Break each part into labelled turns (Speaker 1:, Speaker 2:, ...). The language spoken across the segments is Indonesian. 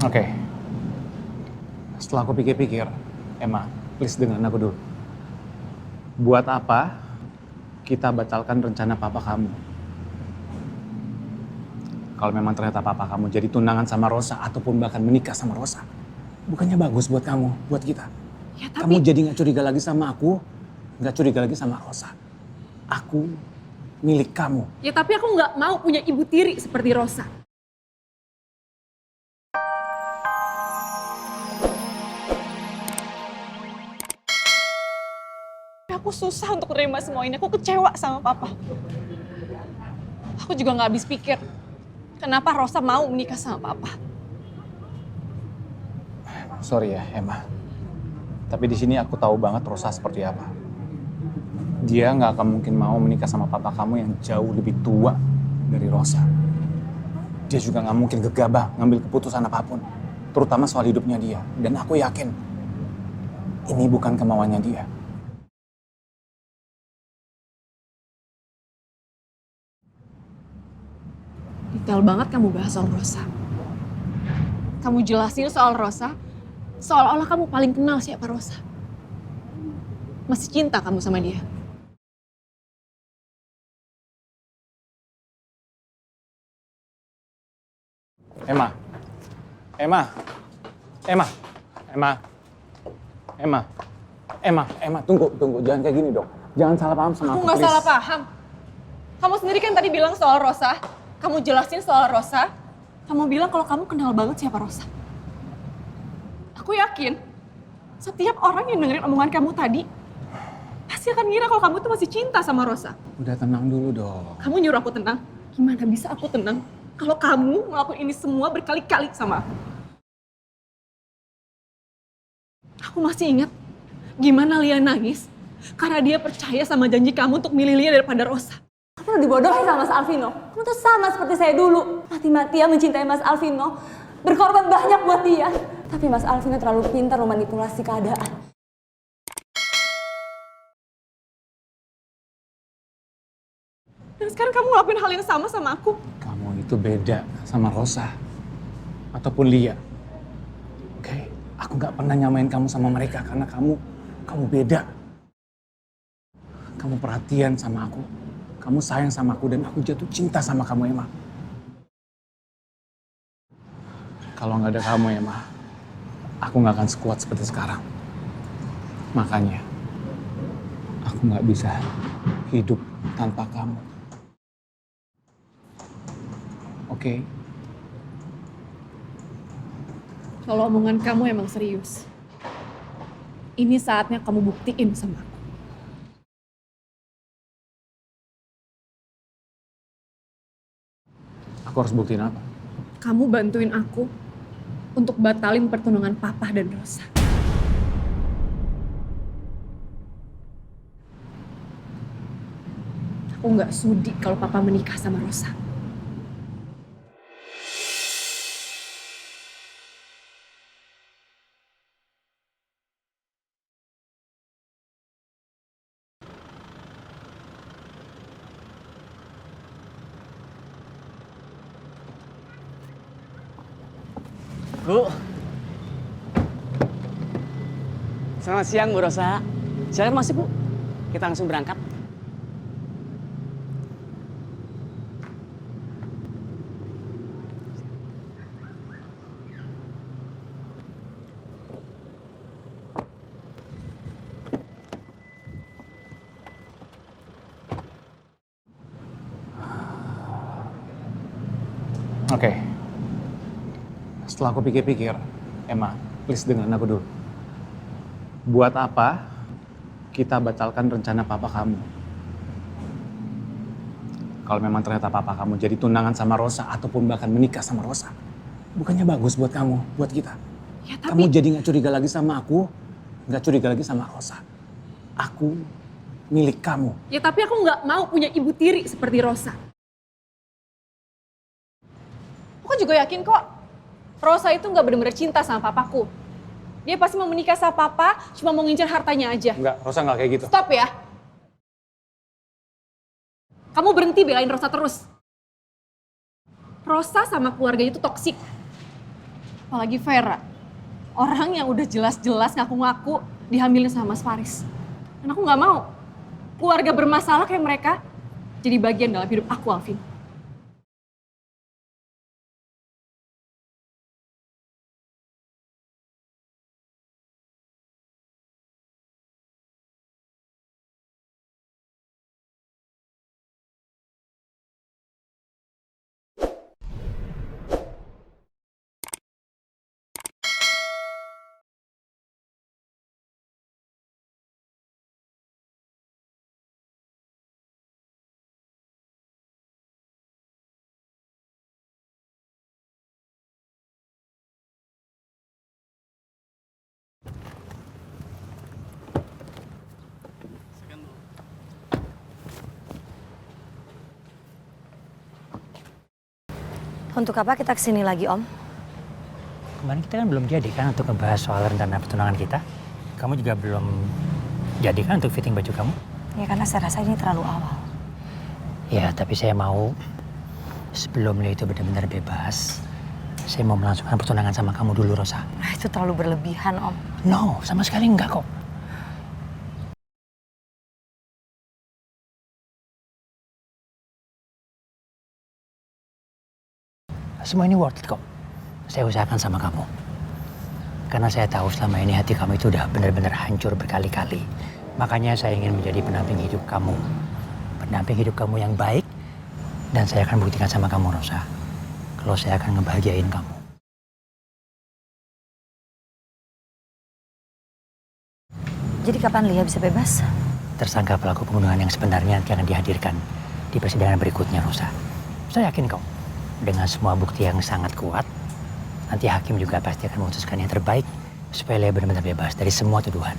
Speaker 1: Oke, setelah aku pikir-pikir, Emma, please dengerin aku dulu. Buat apa kita batalkan rencana papa kamu? Kalau memang ternyata papa kamu jadi tunangan sama Rosa ataupun bahkan menikah sama Rosa, bukannya bagus buat kamu, buat kita?
Speaker 2: Ya, tapi...
Speaker 1: Kamu jadi gak curiga lagi sama aku, gak curiga lagi sama Rosa. Aku milik kamu.
Speaker 2: Ya tapi aku nggak mau punya ibu tiri seperti Rosa. Aku susah untuk terima semua ini, aku kecewa sama papa. Aku juga nggak habis pikir, kenapa Rosa mau menikah sama papa.
Speaker 1: Sorry ya, Emma. Tapi di sini aku tahu banget Rosa seperti apa. Dia nggak akan mungkin mau menikah sama papa kamu yang jauh lebih tua dari Rosa. Dia juga nggak mungkin gegabah ngambil keputusan apapun, terutama soal hidupnya dia. Dan aku yakin ini bukan kemauannya dia.
Speaker 2: Detail banget kamu bahas soal Rosa. Kamu jelasin soal Rosa, seolah-olah kamu paling kenal siapa Rosa. Masih cinta kamu sama dia?
Speaker 1: Emma, Emma, Emma, Emma, Emma, Emma, Emma, tunggu, jangan kayak gini dong. Jangan salah paham sama aku,
Speaker 2: Aku nggak
Speaker 1: please.
Speaker 2: salah paham. Kamu sendiri kan tadi bilang soal Rosa, kamu jelasin soal Rosa, kamu bilang kalau kamu kenal banget siapa Rosa. Aku yakin, setiap orang yang dengerin omongan kamu tadi, pasti akan ngira kalau kamu tuh masih cinta sama Rosa.
Speaker 1: Udah tenang dulu dong.
Speaker 2: Kamu nyuruh aku tenang, gimana bisa aku tenang kalau kamu ngelakuin ini semua berkali-kali sama aku? Aku masih ingat gimana Lia nangis karena dia percaya sama janji kamu untuk milih Lia daripada Rosa.
Speaker 3: Kamu dibodohi sama Mas Alvino. Kamu tuh sama seperti saya dulu. Mati-matian mencintai Mas Alvino. Berkorban banyak buat dia. Tapi Mas Alvino terlalu pintar memanipulasi keadaan.
Speaker 2: Dan sekarang kamu ngelakuin hal yang sama aku.
Speaker 1: Kamu itu beda sama Rosa ataupun Lia. Oke, aku nggak pernah nyamain kamu sama mereka karena kamu beda. Kamu perhatian sama aku, kamu sayang sama aku dan aku jatuh cinta sama kamu, Emma. Kalau nggak ada kamu, Emma, aku nggak akan sekuat seperti sekarang. Makanya aku nggak bisa hidup tanpa kamu. Oke?
Speaker 2: Kalau omongan kamu emang serius, ini saatnya kamu buktiin sama aku.
Speaker 1: Aku harus buktiin apa?
Speaker 2: Kamu bantuin aku untuk batalin pertunangan Papa dan Rosa. Aku nggak sudi kalau Papa menikah sama Rosa.
Speaker 4: Bu. Selamat siang, Bu Rosa. Silakan masuk, Bu. Kita langsung berangkat.
Speaker 1: Oke. Setelah aku pikir-pikir, Emma, please dengerin aku dulu. Buat apa kita batalkan rencana papa kamu? Kalau memang ternyata papa kamu jadi tunangan sama Rosa ataupun bahkan menikah sama Rosa, bukannya bagus buat kamu, buat kita?
Speaker 2: Ya, tapi...
Speaker 1: Kamu jadi gak curiga lagi sama aku, gak curiga lagi sama Rosa. Aku milik kamu.
Speaker 2: Ya tapi aku nggak mau punya ibu tiri seperti Rosa. Aku juga yakin kok, Rosa itu nggak benar-benar cinta sama papaku. Dia pasti mau menikah sama papa, cuma mau ngincer hartanya aja.
Speaker 1: Enggak, Rosa nggak kayak gitu.
Speaker 2: Stop ya. Kamu berhenti belain Rosa terus. Rosa sama keluarganya itu toksik. Apalagi Vera. Orang yang udah jelas-jelas ngaku-ngaku dihamilin sama Mas Faris. Dan aku nggak mau keluarga bermasalah kayak mereka jadi bagian dalam hidup aku, Alvin.
Speaker 5: Untuk apa kita kesini lagi, Om?
Speaker 6: Kemarin kita kan belum jadi kan untuk ngebahas soal rencana pertunangan kita. Kamu juga belum jadi kan untuk fitting baju kamu?
Speaker 5: Ya karena saya rasa ini terlalu awal.
Speaker 6: Ya, tapi saya mau sebelum Leo itu benar-benar bebas, saya mau melangsungkan pertunangan sama kamu dulu, Rosa.
Speaker 5: Nah, itu terlalu berlebihan, Om.
Speaker 6: No, sama sekali enggak kok. Semua ini worth it kok. Saya usahakan sama kamu. Karena saya tahu selama ini hati kamu itu udah benar-benar hancur berkali-kali. Makanya saya ingin menjadi pendamping hidup kamu. Pendamping hidup kamu yang baik. Dan saya akan buktikan sama kamu, Rosa. Kalau saya akan ngebahagiain kamu.
Speaker 5: Jadi kapan Lia bisa bebas?
Speaker 6: Tersangka pelaku pembunuhan yang sebenarnya nanti akan dihadirkan di persidangan berikutnya, Rosa. Saya yakin kok. Dengan semua bukti yang sangat kuat, nanti hakim juga pasti akan memutuskan yang terbaik supaya Lea benar-benar bebas dari semua tuduhan.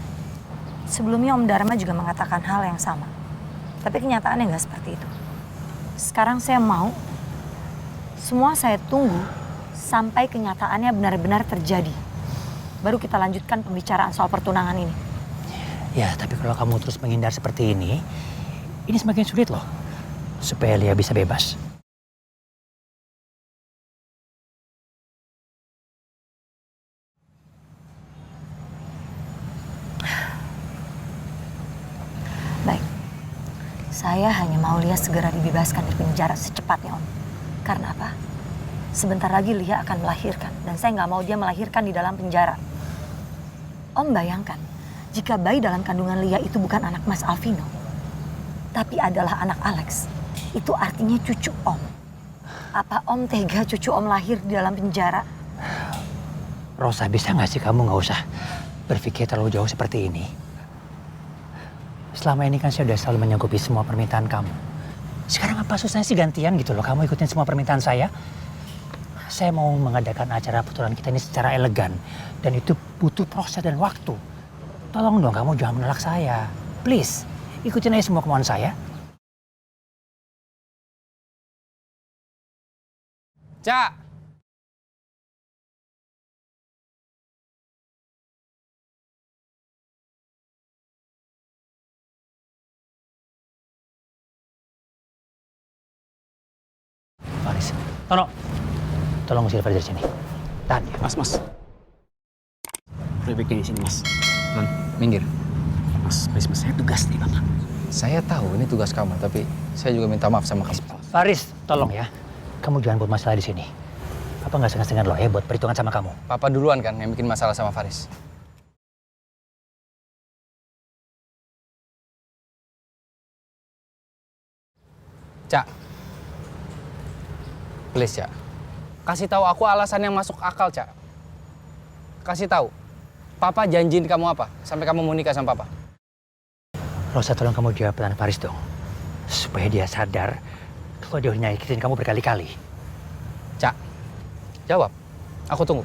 Speaker 5: Sebelumnya Om Dharma juga mengatakan hal yang sama. Tapi kenyataannya nggak seperti itu. Sekarang saya mau, semua saya tunggu sampai kenyataannya benar-benar terjadi. Baru kita lanjutkan pembicaraan soal pertunangan ini.
Speaker 6: Ya, tapi kalau kamu terus menghindar seperti ini semakin sulit loh. Supaya Lea bisa bebas.
Speaker 5: Baik, saya hanya mau Lia segera dibebaskan dari penjara secepatnya, Om. Karena apa? Sebentar lagi Lia akan melahirkan, dan saya nggak mau dia melahirkan di dalam penjara. Om bayangkan, jika bayi dalam kandungan Lia itu bukan anak Mas Alvino, tapi adalah anak Alex, itu artinya cucu Om. Apa Om tega cucu Om lahir di dalam penjara?
Speaker 6: Rosa, bisa nggak sih kamu nggak usah berpikir terlalu jauh seperti ini? Selama ini kan saya udah selalu menyanggupi semua permintaan kamu. Sekarang apa susahnya sih gantian gitu loh, kamu ikutin semua permintaan saya? Saya mau mengadakan acara pertunangan kita ini secara elegan. Dan itu butuh proses dan waktu. Tolong dong kamu jangan menolak saya. Please, ikutin aja semua kemauan saya.
Speaker 1: Cak!
Speaker 6: Faris, Tono, tolong usir Faris dari sini. Tahan ya.
Speaker 4: Mas. Lebih di sini, Mas.
Speaker 7: Non, minggir.
Speaker 4: Mas, please, Mas. Saya tugas nih, Bapak.
Speaker 7: Saya tahu ini tugas kamu, tapi saya juga minta maaf sama kamu.
Speaker 6: Faris, tolong ya. Kamu jangan buat masalah di sini. Papa nggak sengaja lo ya buat perhitungan sama kamu.
Speaker 7: Papa duluan kan yang bikin masalah sama Faris. Cak. Please, Cak. Kasih tahu aku alasan yang masuk akal, Cak. Kasih tahu. Papa janjiin kamu apa sampai kamu mau nikah sama Papa?
Speaker 6: Rosa, tolong kamu jawab pertanyaan Faris dong. Supaya dia sadar kalau dia udah nyakitin kamu berkali-kali.
Speaker 7: Cak, jawab. Aku tunggu.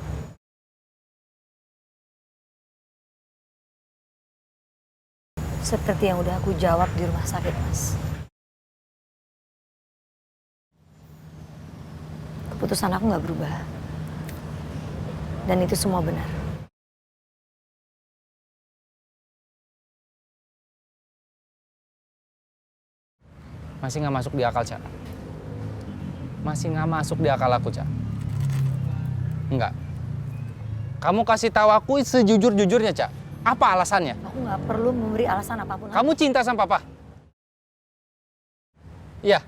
Speaker 5: Seperti yang udah aku jawab di rumah sakit, Mas. Keputusan aku nggak berubah. Dan itu semua benar.
Speaker 7: Masih nggak masuk di akal, Cak. Masih nggak masuk di akal aku, Cak. Enggak. Kamu kasih tahu aku sejujur-jujurnya, Cak. Apa alasannya?
Speaker 5: Aku nggak perlu memberi alasan apapun.
Speaker 7: Kamu cinta sama papa? Iya.